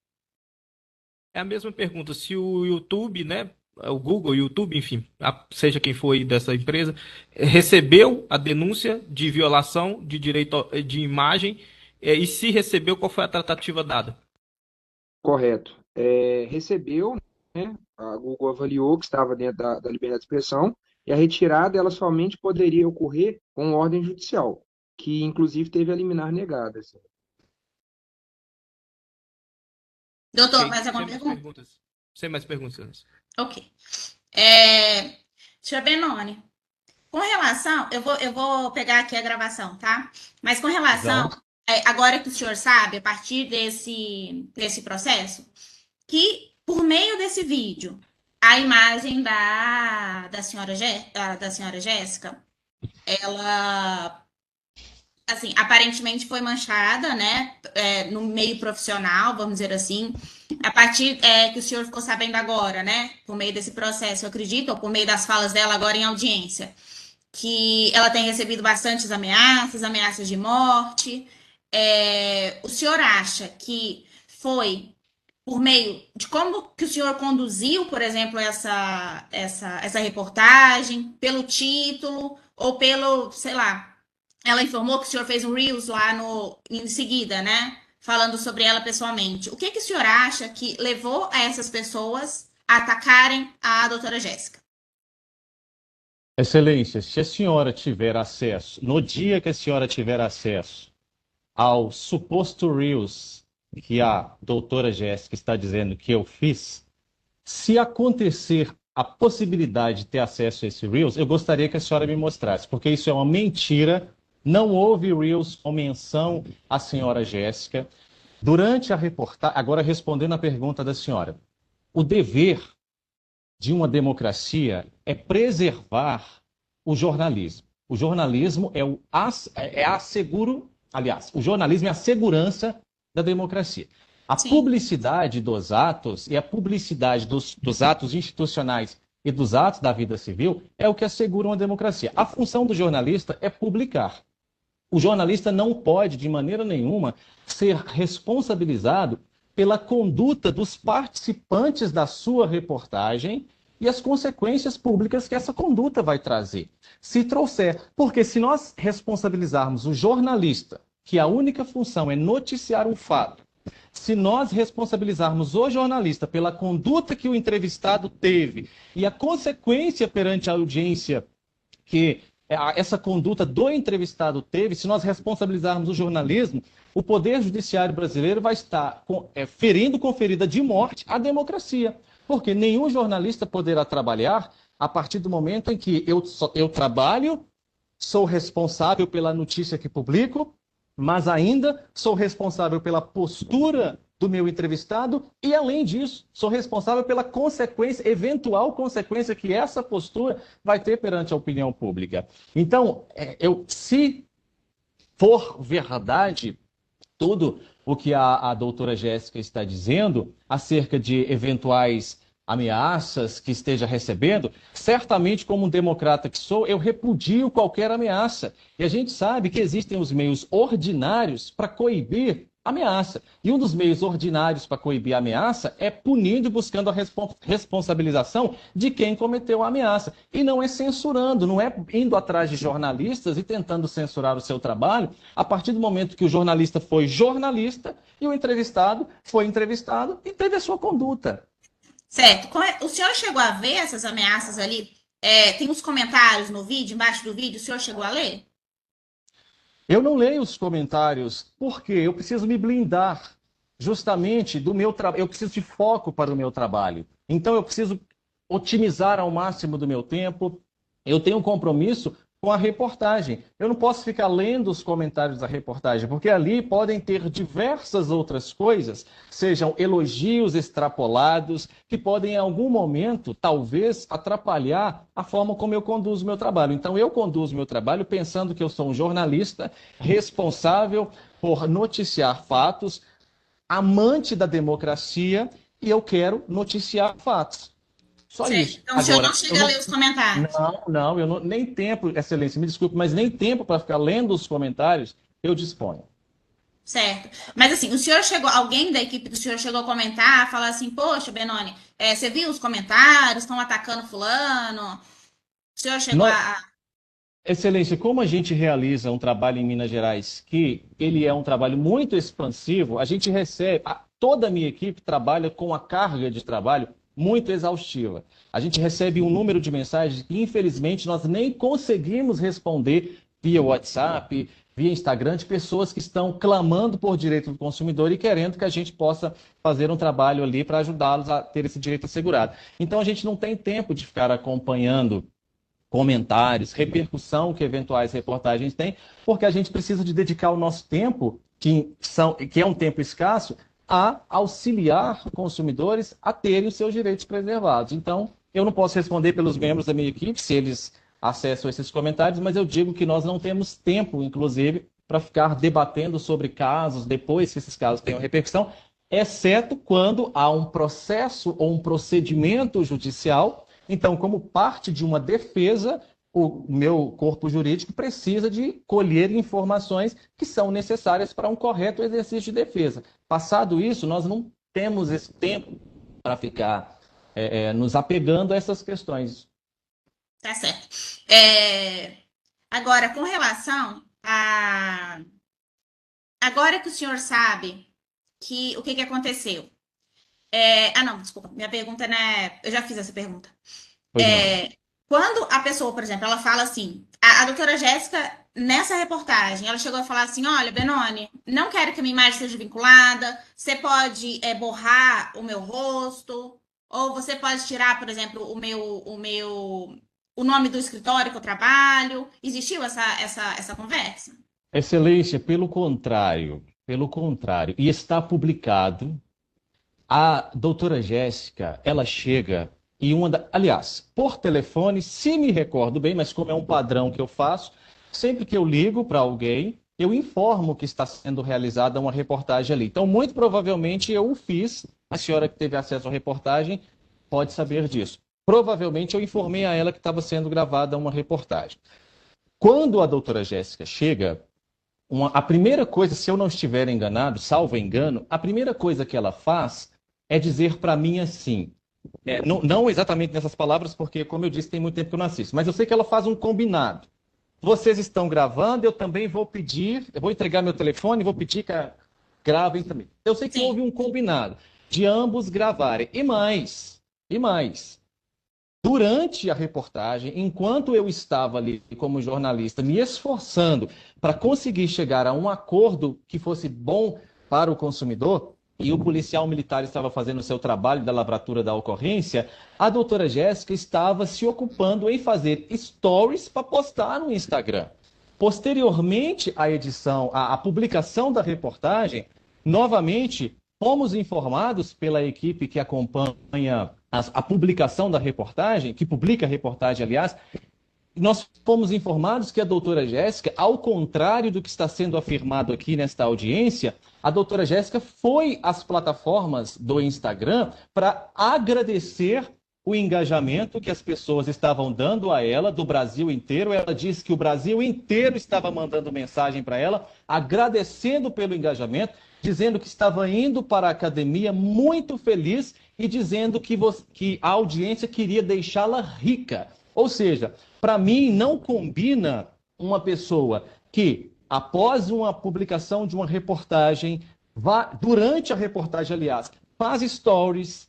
É a mesma pergunta. Se o YouTube, né? O Google, o YouTube, enfim, seja quem for aí dessa empresa, recebeu a denúncia de violação de direito de imagem, e se recebeu, qual foi a tratativa dada? Correto. Recebeu, né? A Google avaliou que estava dentro da liberdade de expressão, e a retirada ela somente poderia ocorrer com ordem judicial, que inclusive teve a liminar negada. Assim. Doutor, mais alguma pergunta? Sem mais perguntas. Ok. Senhor Benoni, com relação... Eu vou pegar aqui a gravação, tá? Mas com relação... agora que o senhor sabe, a partir desse processo, que por meio desse vídeo, a imagem da senhora Jéssica, ela assim, aparentemente foi manchada, né, no meio profissional, vamos dizer assim, a partir que o senhor ficou sabendo agora, né, por meio desse processo, eu acredito, ou por meio das falas dela agora em audiência, que ela tem recebido bastantes ameaças, ameaças de morte. O senhor acha que foi por meio de como que o senhor conduziu, por exemplo, essa reportagem, pelo título, ou pelo, sei lá, ela informou que o senhor fez um Reels lá em seguida, né? Falando sobre ela pessoalmente. O que que o senhor acha que levou a essas pessoas a atacarem a doutora Jéssica? Excelência, se a senhora tiver acesso, no dia que a senhora tiver acesso ao suposto Reels que a doutora Jéssica está dizendo que eu fiz, se acontecer a possibilidade de ter acesso a esse Reels, eu gostaria que a senhora me mostrasse, porque isso é uma mentira, não houve Reels com menção à senhora Jéssica. Durante a reportagem, agora respondendo à pergunta da senhora, o dever de uma democracia é preservar o jornalismo. O jornalismo o jornalismo é a segurança da democracia. A publicidade dos atos e a publicidade dos atos institucionais e dos atos da vida civil é o que asseguram a democracia. A função do jornalista é publicar. O jornalista não pode, de maneira nenhuma, ser responsabilizado pela conduta dos participantes da sua reportagem e as consequências públicas que essa conduta vai trazer. Se trouxer, porque se nós responsabilizarmos o jornalista, que a única função é noticiar um fato, se nós responsabilizarmos o jornalista pela conduta que o entrevistado teve e a consequência perante a audiência que essa conduta do entrevistado teve, se nós responsabilizarmos o jornalismo, o Poder Judiciário brasileiro vai estar ferindo com ferida de morte a democracia. Porque nenhum jornalista poderá trabalhar a partir do momento em que eu trabalho, sou responsável pela notícia que publico, mas ainda sou responsável pela postura do meu entrevistado e, além disso, sou responsável pela consequência, eventual consequência que essa postura vai ter perante a opinião pública. Então, se for verdade tudo o que a doutora Jéssica está dizendo acerca de eventuais ameaças que esteja recebendo, certamente, como um democrata que sou, eu repudio qualquer ameaça. E a gente sabe que existem os meios ordinários para coibir ameaça. E um dos meios ordinários para coibir a ameaça é punindo e buscando a responsabilização de quem cometeu a ameaça. E não é censurando, não é indo atrás de jornalistas e tentando censurar o seu trabalho, a partir do momento que o jornalista foi jornalista e o entrevistado foi entrevistado e teve a sua conduta. Certo. O senhor chegou a ver essas ameaças ali? Tem uns comentários no vídeo, embaixo do vídeo, o senhor chegou a ler? Eu não leio os comentários porque eu preciso me blindar justamente do meu trabalho. Eu preciso de foco para o meu trabalho. Então eu preciso otimizar ao máximo do meu tempo. Eu tenho um compromisso com a reportagem. Eu não posso ficar lendo os comentários da reportagem, porque ali podem ter diversas outras coisas, sejam elogios extrapolados, que podem em algum momento, talvez, atrapalhar a forma como eu conduzo o meu trabalho. Então eu conduzo o meu trabalho pensando que eu sou um jornalista responsável por noticiar fatos, amante da democracia, e eu quero noticiar fatos. Só certo. isso. Então, o senhor não chega a ler os comentários? Não, eu não, nem tempo, excelência, me desculpe, mas nem tempo para ficar lendo os comentários eu disponho. Certo. Mas assim, alguém da equipe do senhor chegou a comentar, falar assim, poxa, Benoni, você viu os comentários, estão atacando fulano? O senhor chegou Excelência, como a gente realiza um trabalho em Minas Gerais, que ele é um trabalho muito expansivo, a gente recebe, toda a minha equipe trabalha com a carga de trabalho muito exaustiva. A gente recebe um número de mensagens que, infelizmente, nós nem conseguimos responder via WhatsApp, via Instagram, de pessoas que estão clamando por direito do consumidor e querendo que a gente possa fazer um trabalho ali para ajudá-los a ter esse direito assegurado. Então, a gente não tem tempo de ficar acompanhando comentários, repercussão que eventuais reportagens têm, porque a gente precisa de dedicar o nosso tempo, que é um tempo escasso, a auxiliar consumidores a terem os seus direitos preservados. Então, eu não posso responder pelos membros da minha equipe, se eles acessam esses comentários, mas eu digo que nós não temos tempo, inclusive, para ficar debatendo sobre casos depois que esses casos tenham repercussão, exceto quando há um processo ou um procedimento judicial. Então, como parte de uma defesa, o meu corpo jurídico precisa de colher informações que são necessárias para um correto exercício de defesa. Passado isso, nós não temos esse tempo para ficar nos apegando a essas questões. Tá certo. Agora, com relação a... Agora que o senhor sabe o que aconteceu. Não, desculpa. Minha pergunta, né? Eu já fiz essa pergunta. Quando a pessoa, por exemplo, ela fala assim, a doutora Jéssica, nessa reportagem, ela chegou a falar assim, olha, Benoni, não quero que a minha imagem seja vinculada, você pode borrar o meu rosto, ou você pode tirar, por exemplo, o nome do escritório que eu trabalho. Existiu essa conversa? Excelência, pelo contrário, e está publicado, a doutora Jéssica, ela chega e aliás, por telefone, se me recordo bem, mas como é um padrão que eu faço, sempre que eu ligo para alguém, eu informo que está sendo realizada uma reportagem ali. Então, muito provavelmente eu o fiz, a senhora que teve acesso à reportagem pode saber disso. Provavelmente eu informei a ela que estava sendo gravada uma reportagem. Quando a doutora Jéssica chega, a primeira coisa, se eu não estiver enganado, salvo engano, a primeira coisa que ela faz é dizer para mim assim, não exatamente nessas palavras, porque, como eu disse, tem muito tempo que eu não assisto, mas eu sei que ela faz um combinado. Vocês estão gravando, eu também vou pedir, eu vou entregar meu telefone e vou pedir que gravem também. Eu sei que houve um combinado de ambos gravarem. E mais, durante a reportagem, enquanto eu estava ali como jornalista me esforçando para conseguir chegar a um acordo que fosse bom para o consumidor, e o policial militar estava fazendo o seu trabalho da lavratura da ocorrência, a doutora Jéssica estava se ocupando em fazer stories para postar no Instagram. Posteriormente à edição, à publicação da reportagem, novamente fomos informados pela equipe que acompanha a publicação da reportagem, que publica a reportagem, aliás, nós fomos informados que a doutora Jéssica, ao contrário do que está sendo afirmado aqui nesta audiência, a doutora Jéssica foi às plataformas do Instagram para agradecer o engajamento que as pessoas estavam dando a ela, do Brasil inteiro. Ela disse que o Brasil inteiro estava mandando mensagem para ela, agradecendo pelo engajamento, dizendo que estava indo para a academia muito feliz e dizendo que a audiência queria deixá-la rica. Ou seja, para mim não combina uma pessoa que, após uma publicação de uma reportagem, durante a reportagem, aliás, faz stories,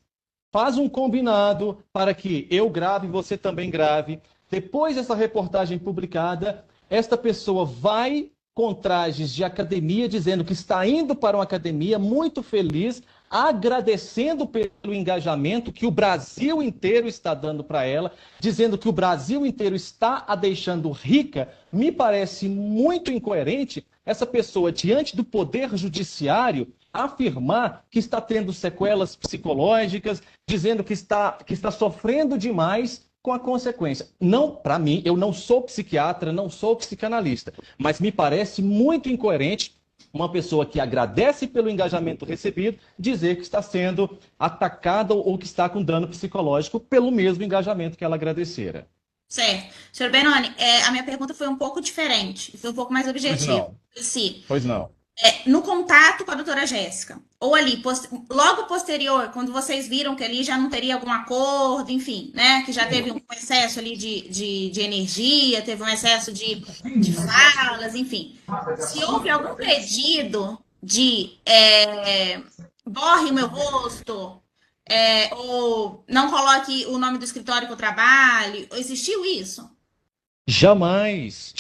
faz um combinado para que eu grave e você também grave. Depois dessa reportagem publicada, esta pessoa vai com trajes de academia, dizendo que está indo para uma academia muito feliz, agradecendo pelo engajamento que o Brasil inteiro está dando para ela, dizendo que o Brasil inteiro está a deixando rica. Me parece muito incoerente essa pessoa, diante do poder judiciário, afirmar que está tendo sequelas psicológicas, dizendo que está sofrendo demais com a consequência. Não, para mim, eu não sou psiquiatra, não sou psicanalista, mas me parece muito incoerente uma pessoa que agradece pelo engajamento recebido dizer que está sendo atacada ou que está com dano psicológico pelo mesmo engajamento que ela agradecera. Certo. Senhor Benoni, a minha pergunta foi um pouco diferente, foi um pouco mais objetiva. Pois não. No contato com a doutora Jéssica, ou ali, logo posterior, quando vocês viram que ali já não teria algum acordo, enfim, né, que já teve um excesso ali de energia, teve um excesso de falas, enfim. Se houve algum pedido de borre o meu rosto, ou não coloque o nome do escritório que eu trabalho, existiu isso? Jamais.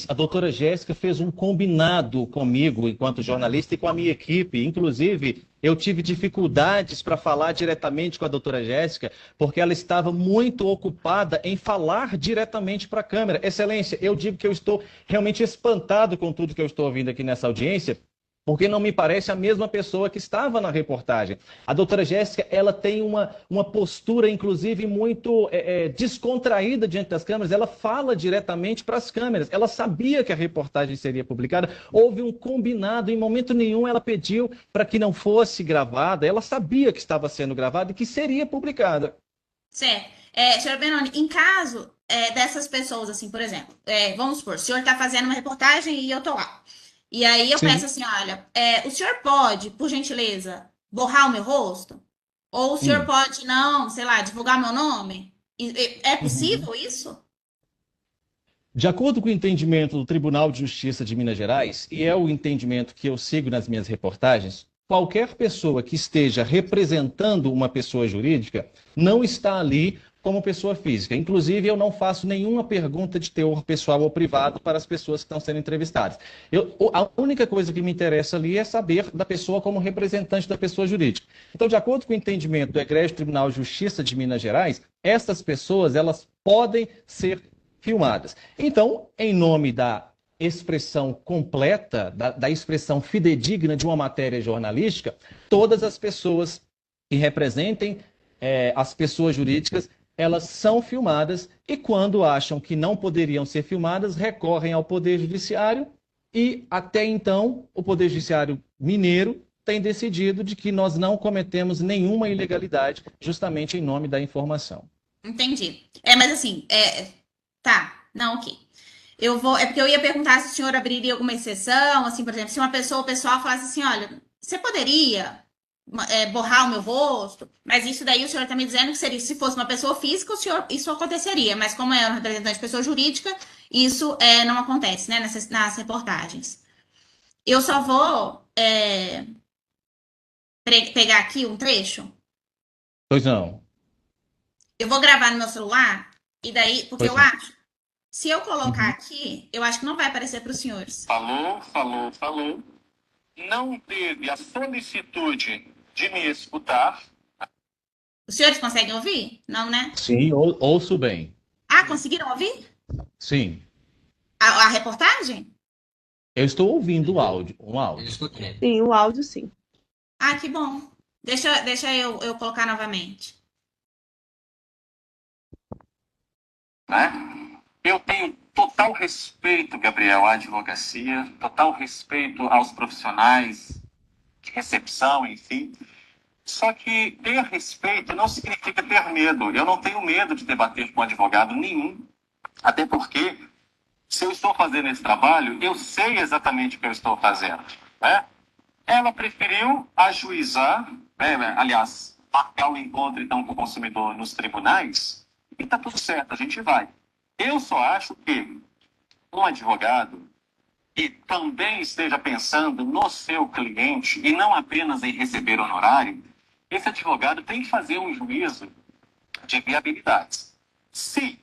A doutora Jéssica fez um combinado comigo, enquanto jornalista, e com a minha equipe. Inclusive, eu tive dificuldades para falar diretamente com a doutora Jéssica, porque ela estava muito ocupada em falar diretamente para a câmera. Excelência, eu digo que eu estou realmente espantado com tudo que eu estou ouvindo aqui nessa audiência, porque não me parece a mesma pessoa que estava na reportagem. A doutora Jéssica, ela tem uma postura, inclusive, muito descontraída diante das câmeras. Ela fala diretamente para as câmeras. Ela sabia que a reportagem seria publicada. Houve um combinado. Em momento nenhum, ela pediu para que não fosse gravada. Ela sabia que estava sendo gravada e que seria publicada. Certo. Senhor Benoni, em caso dessas pessoas, assim, por exemplo, vamos supor, o senhor está fazendo uma reportagem e eu estou lá. E aí eu Sim. peço assim, olha, o senhor pode, por gentileza, borrar o meu rosto? Ou o senhor pode, não, sei lá, divulgar meu nome? É possível isso? De acordo com o entendimento do Tribunal de Justiça de Minas Gerais, e é o entendimento que eu sigo nas minhas reportagens, qualquer pessoa que esteja representando uma pessoa jurídica não está ali como pessoa física. Inclusive, eu não faço nenhuma pergunta de teor pessoal ou privado para as pessoas que estão sendo entrevistadas. A única coisa que me interessa ali é saber da pessoa como representante da pessoa jurídica. Então, de acordo com o entendimento do Egrégio Tribunal de Justiça de Minas Gerais, essas pessoas, elas podem ser filmadas. Então, em nome da expressão completa, da expressão fidedigna de uma matéria jornalística, todas as pessoas que representem as pessoas jurídicas, elas são filmadas e quando acham que não poderiam ser filmadas, recorrem ao Poder Judiciário e até então o Poder Judiciário mineiro tem decidido de que nós não cometemos nenhuma ilegalidade justamente em nome da informação. Entendi. Mas assim, tá, não, ok. É porque eu ia perguntar se o senhor abriria alguma exceção, assim, por exemplo, se uma pessoa, o pessoal falasse assim, olha, você poderia borrar o meu rosto, mas isso daí o senhor está me dizendo que seria, se fosse uma pessoa física, isso aconteceria, mas como é um representante de pessoa jurídica, isso não acontece, né, nas reportagens. Eu só vou pegar aqui um trecho. Pois não. Eu vou gravar no meu celular, e daí, porque eu acho, se eu colocar aqui, eu acho que não vai aparecer para os senhores. Falou. Não teve a solicitude de me escutar. Os senhores conseguem ouvir? Não, né? Sim, ouço bem. Ah, conseguiram ouvir? Sim. A reportagem? Eu estou ouvindo um áudio. Sim, o áudio sim. Ah, que bom. Deixa eu colocar novamente. Né? Eu tenho total respeito, Gabriel, à advocacia, total respeito aos profissionais de recepção, enfim. Só que ter respeito não significa ter medo. Eu não tenho medo de debater com advogado nenhum. Até porque, se eu estou fazendo esse trabalho, eu sei exatamente o que eu estou fazendo. Né? Ela preferiu ajuizar, aliás, marcar o encontro então com o consumidor nos tribunais, e está tudo certo, a gente vai. Eu só acho que um advogado que também esteja pensando no seu cliente e não apenas em receber honorário, esse advogado tem que fazer um juízo de viabilidades. Se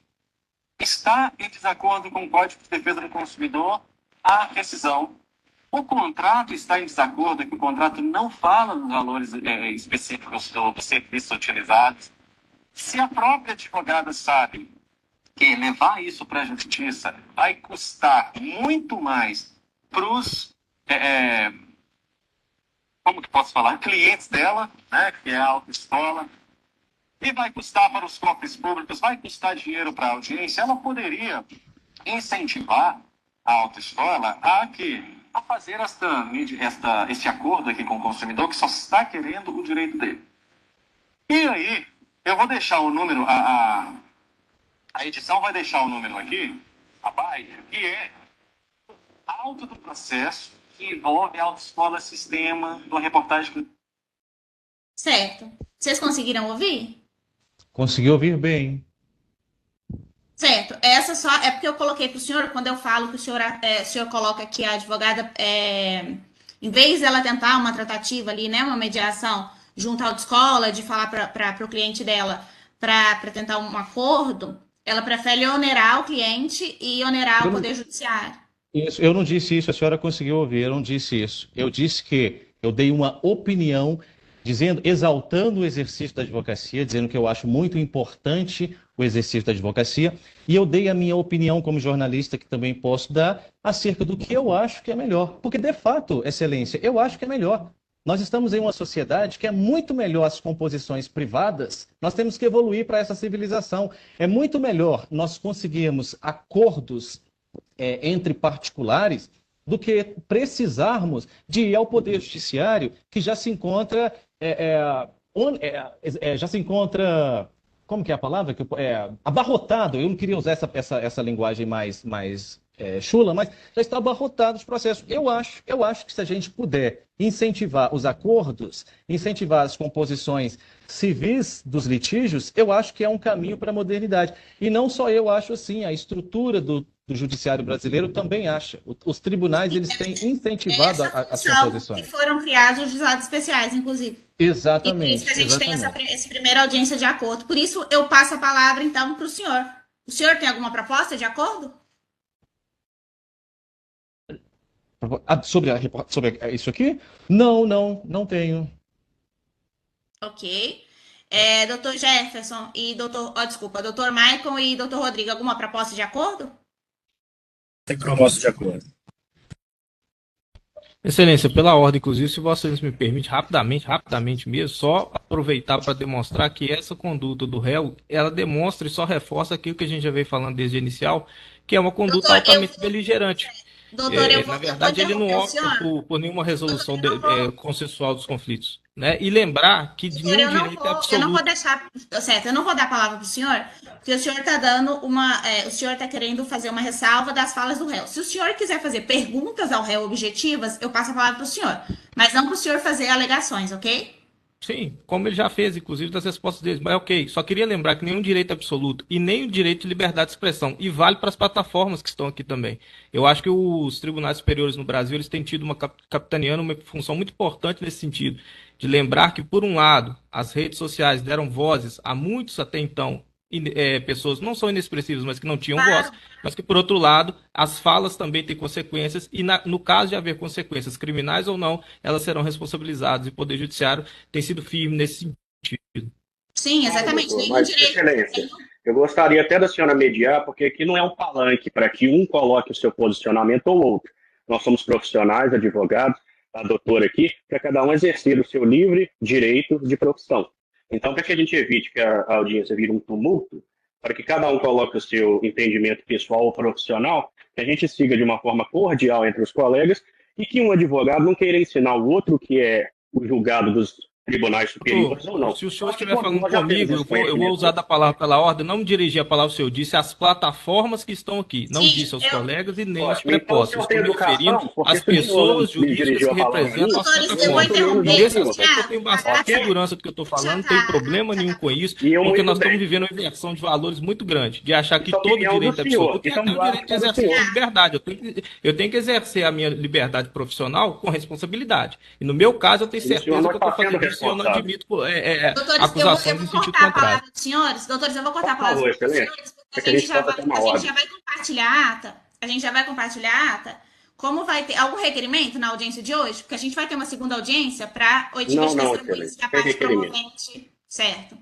está em desacordo com o Código de Defesa do Consumidor, há rescisão. O contrato está em desacordo, que o contrato não fala nos valores específicos do serviço utilizados. Se a própria advogada sabe que levar isso para a justiça vai custar muito mais para os, como que posso falar, clientes dela, né, que é a autoescola, e vai custar para os cofres públicos, vai custar dinheiro para a audiência, ela poderia incentivar a autoescola a fazer esse acordo aqui com o consumidor que só está querendo o direito dele. E aí, eu vou deixar o número, a edição vai deixar o número aqui, abaixo, que é auto do processo que envolve a autoescola sistema de uma reportagem. Certo. Vocês conseguiram ouvir? Consegui ouvir bem. Certo. Essa só é porque eu coloquei para o senhor, quando eu falo que o senhor coloca aqui a advogada, em vez dela tentar uma tratativa ali, né, uma mediação junto à autoescola, de falar para o cliente dela para tentar um acordo, ela prefere onerar o cliente e onerar o Poder Judiciário. Isso, eu não disse isso, a senhora conseguiu ouvir, eu não disse isso. Eu disse que eu dei uma opinião exaltando o exercício da advocacia, dizendo que eu acho muito importante o exercício da advocacia, e eu dei a minha opinião como jornalista, que também posso dar, acerca do que eu acho que é melhor. Porque, de fato, Excelência, eu acho que é melhor. Nós estamos em uma sociedade que é muito melhor as composições privadas, nós temos que evoluir para essa civilização. É muito melhor nós conseguirmos acordos entre particulares do que precisarmos de ir ao Poder Judiciário, que já se encontra, como que é a palavra? Abarrotado. Eu não queria usar essa linguagem mais chula, mas já está abarrotado os processos. Eu acho que se a gente puder incentivar os acordos, incentivar as composições civis dos litígios, eu acho que é um caminho para a modernidade. E não só eu acho assim, a estrutura do judiciário brasileiro também acha. Os tribunais, eles têm incentivado as composições. Que foram criados os juizados especiais, inclusive. Exatamente. E por isso que a gente tem essa primeira audiência de acordo. Por isso, eu passo a palavra, então, para o senhor. O senhor tem alguma proposta de acordo? Sobre isso aqui? Não tenho. Ok. Doutor Jefferson e doutor Michael e doutor Rodrigo, alguma proposta de acordo? Tem proposta de acordo. Excelência, pela ordem, inclusive, se Vossa Excelência me permite, rapidamente mesmo, só aproveitar para demonstrar que essa conduta do réu, ela demonstra e só reforça aquilo que a gente já veio falando desde o inicial, que é uma conduta altamente beligerante. Doutor, Na verdade, ele não opta por nenhuma resolução consensual dos conflitos, né? E lembrar que de nenhum direito é absoluto. Eu não vou deixar, certo, eu não vou dar a palavra para o senhor, porque o senhor está dando o senhor está querendo fazer uma ressalva das falas do réu. Se o senhor quiser fazer perguntas ao réu objetivas, eu passo a palavra para o senhor, mas não para o senhor fazer alegações, ok? Sim, como ele já fez, inclusive, das respostas dele. Mas ok, só queria lembrar que nenhum direito é absoluto e nem o direito de liberdade de expressão. E vale para as plataformas que estão aqui também. Eu acho que os tribunais superiores no Brasil, eles têm tido capitaneando uma função muito importante nesse sentido. De lembrar que, por um lado, as redes sociais deram vozes a muitos até então, pessoas não só inexpressivas, mas que não tinham voz, mas que, por outro lado, as falas também têm consequências e, no caso de haver consequências criminais ou não, elas serão responsabilizadas e o Poder Judiciário tem sido firme nesse sentido. Sim, exatamente. Mas, Excelência, eu gostaria até da senhora mediar, porque aqui não é um palanque para que um coloque o seu posicionamento ou outro. Nós somos profissionais, advogados, a doutora aqui, para cada um exercer o seu livre direito de profissão. Então, para que a gente evite que a audiência vire um tumulto, para que cada um coloque o seu entendimento pessoal ou profissional, que a gente siga de uma forma cordial entre os colegas e que um advogado não queira ensinar o outro que é o julgado dos tribunais superiores ou não. Se o senhor estiver falando comigo, eu vou usar da palavra pela ordem, não me dirigir a palavra ao senhor, disse as plataformas que estão aqui, não disse aos colegas e nem aos prepostos. Estou me referindo às pessoas jurídicas que representam as plataformas. Nesse aspecto eu tenho bastante segurança do que eu estou falando, não tenho problema nenhum com isso, porque nós estamos vivendo uma inversão de valores muito grande, de achar que todo direito é absoluto. Eu tenho o direito de exercer a liberdade, eu tenho que exercer a minha liberdade profissional com responsabilidade. E no meu caso, eu tenho certeza que eu estou fazendo isso. Eu não admito acusações no sentido contrário. Doutores, eu vou cortar a palavra dos senhores, porque a gente já vai compartilhar a ata. A gente já vai compartilhar a ata. Como vai ter algum requerimento na audiência de hoje? Porque a gente vai ter uma segunda audiência para 8 investigações da parte promovente. Certo.